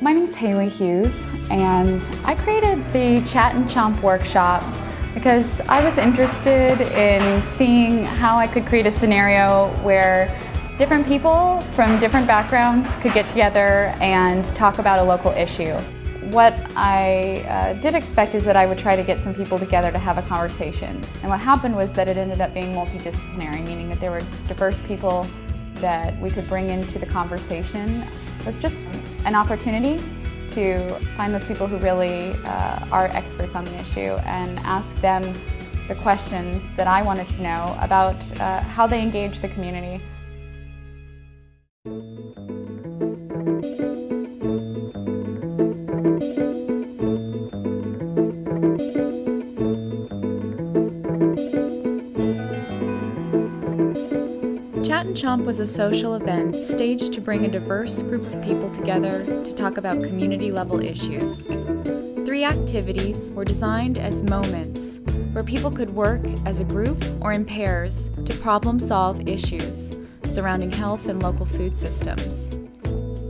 My name's Haley Hughes, and I created the Chat and Chomp workshop because I was interested in seeing how I could create a scenario where different people from different backgrounds could get together and talk about a local issue. What I did expect is that I would try to get some people together to have a conversation. And what happened was that it ended up being multidisciplinary, meaning that there were diverse people that we could bring into the conversation. It was just an opportunity to find those people who really are experts on the issue and ask them the questions that I wanted to know about how they engage the community. Chat and Chomp was a social event staged to bring a diverse group of people together to talk about community-level issues. 3 activities were designed as moments where people could work as a group or in pairs to problem-solve issues surrounding health and local food systems.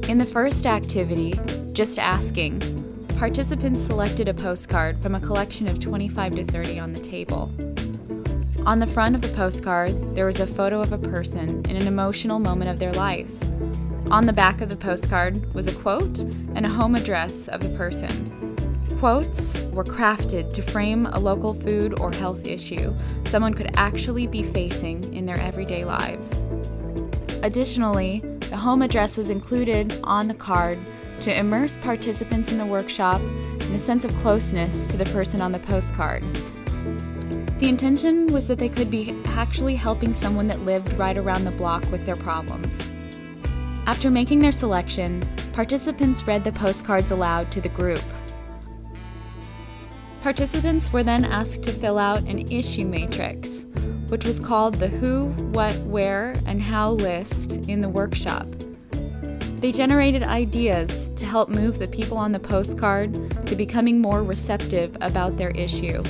In the first activity, Just Asking, participants selected a postcard from a collection of 25 to 30 on the table. On the front of the postcard, there was a photo of a person in an emotional moment of their life. On the back of the postcard was a quote and a home address of the person. Quotes were crafted to frame a local food or health issue someone could actually be facing in their everyday lives. Additionally, the home address was included on the card to immerse participants in the workshop in a sense of closeness to the person on the postcard. The intention was that they could be actually helping someone that lived right around the block with their problems. After making their selection, participants read the postcards aloud to the group. Participants were then asked to fill out an issue matrix, which was called the Who, What, Where, and How list in the workshop. They generated ideas to help move the people on the postcard to becoming more receptive about their issue.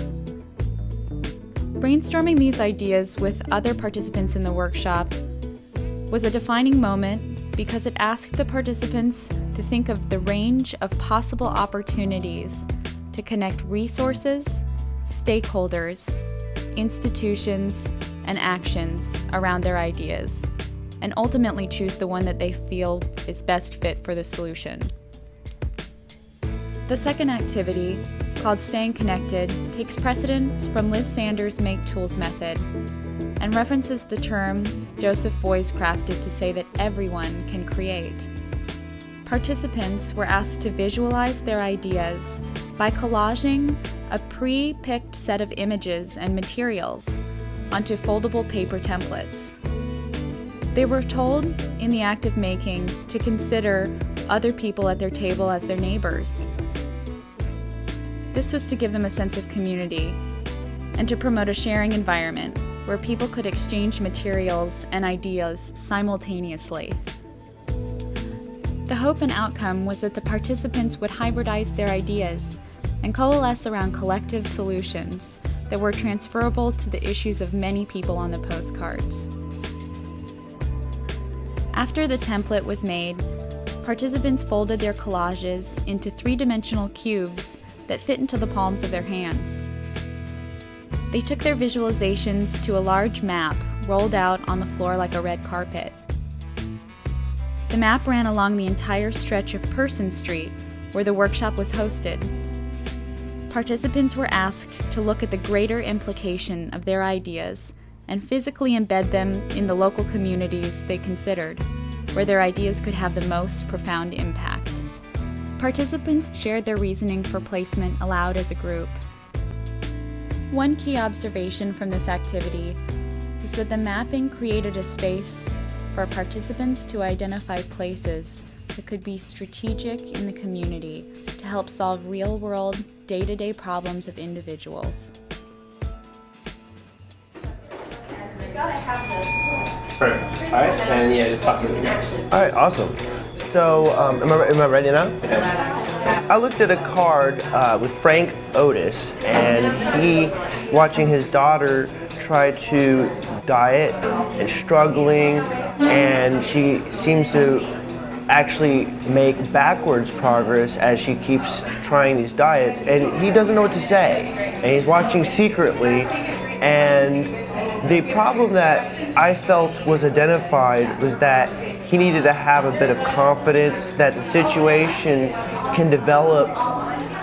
Brainstorming these ideas with other participants in the workshop was a defining moment because it asked the participants to think of the range of possible opportunities to connect resources, stakeholders, institutions, and actions around their ideas, and ultimately choose the one that they feel is best fit for the solution. The second activity, called Staying Connected, takes precedence from Liz Sanders' Make Tools method and references the term Joseph Beuys crafted to say that everyone can create. Participants were asked to visualize their ideas by collaging a pre-picked set of images and materials onto foldable paper templates. They were told in the act of making to consider other people at their table as their neighbors. This was to give them a sense of community and to promote a sharing environment where people could exchange materials and ideas simultaneously. The hope and outcome was that the participants would hybridize their ideas and coalesce around collective solutions that were transferable to the issues of many people on the postcards. After the template was made, participants folded their collages into 3-dimensional cubes that fit into the palms of their hands. They took their visualizations to a large map rolled out on the floor like a red carpet. The map ran along the entire stretch of Person Street, where the workshop was hosted. Participants were asked to look at the greater implication of their ideas and physically embed them in the local communities they considered, where their ideas could have the most profound impact. Participants shared their reasoning for placement aloud as a group. One key observation from this activity is that the mapping created a space for participants to identify places that could be strategic in the community to help solve real-world, day-to-day problems of individuals. Perfect. All right, and yeah, just talk to this guy. All right, awesome. So, am I ready now? Okay. I looked at a card with Frank Otis, and he watching his daughter try to diet and struggling, and she seems to actually make backwards progress as she keeps trying these diets, and he doesn't know what to say, and he's watching secretly. And the problem that I felt was identified was that he needed to have a bit of confidence that the situation can develop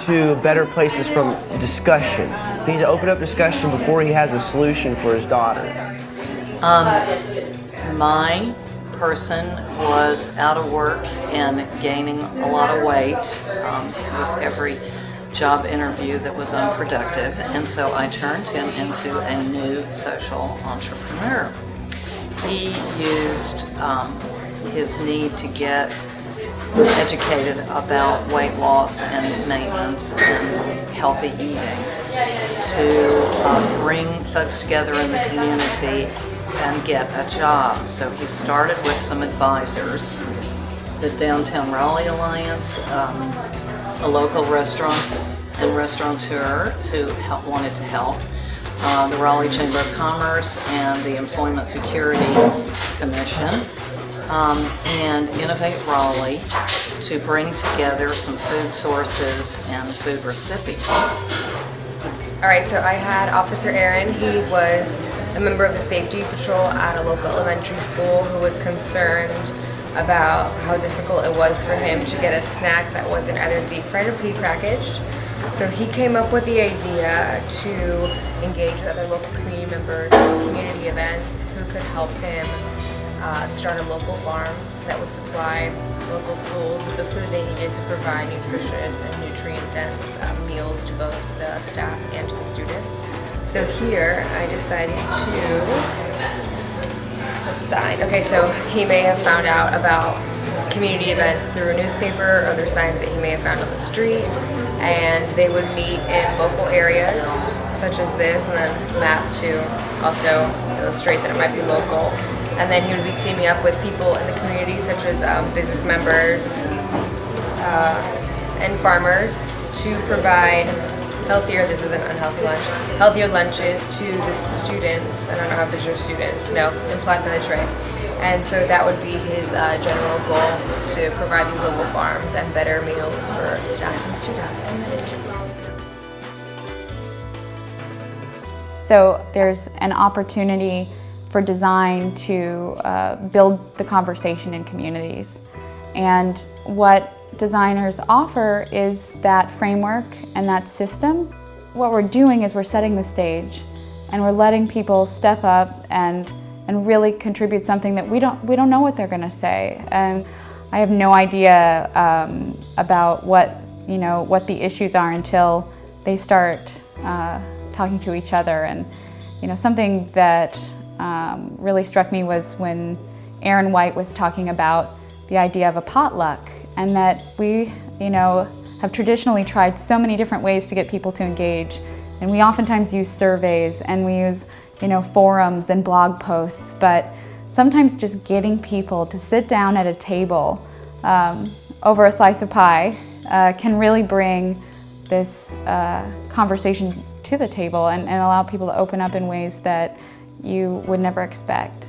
to better places from discussion. He needs to open up discussion before he has a solution for his daughter. My person was out of work and gaining a lot of weight with every job interview that was unproductive, and so I turned him into a new social entrepreneur. He used his need to get educated about weight loss and maintenance and healthy eating to bring folks together in the community and get a job. So he started with some advisors, the Downtown Raleigh Alliance, a local restaurant and restaurateur who wanted to help, the Raleigh Chamber of Commerce and the Employment Security Commission, and Innovate Raleigh to bring together some food sources and food recipients. All right, so I had Officer Aaron. He was a member of the safety patrol at a local elementary school who was concerned about how difficult it was for him to get a snack that wasn't either deep fried or pre-packaged. So he came up with the idea to engage with other local community members, community events who could help him start a local farm that would supply local schools with the food they needed to provide nutritious and nutrient-dense meals to both the staff and to the students. So here I decided to assign. Okay, so he may have found out about community events through a newspaper or other signs that he may have found on the street, and they would meet in local areas such as this, and then map to also illustrate that it might be local. And then he would be teaming up with people in the community such as business members and farmers to provide healthier, this is an unhealthy lunch, healthier lunches to the students. I don't know how big your students, no, implied by the tray. And so that would be his general goal, to provide these local farms and better meals for staff and students. So there's an opportunity for design to build the conversation in communities. And what designers offer is that framework and that system. What we're doing is we're setting the stage, and we're letting people step up and really contribute something that we don't know what they're going to say. And I have no idea about what the issues are until they start talking to each other. And something that really struck me was when Aaron White was talking about the idea of a potluck, and that we, have traditionally tried so many different ways to get people to engage. And we oftentimes use surveys and we use, forums and blog posts, but sometimes just getting people to sit down at a table over a slice of pie can really bring this conversation to the table and allow people to open up in ways that you would never expect.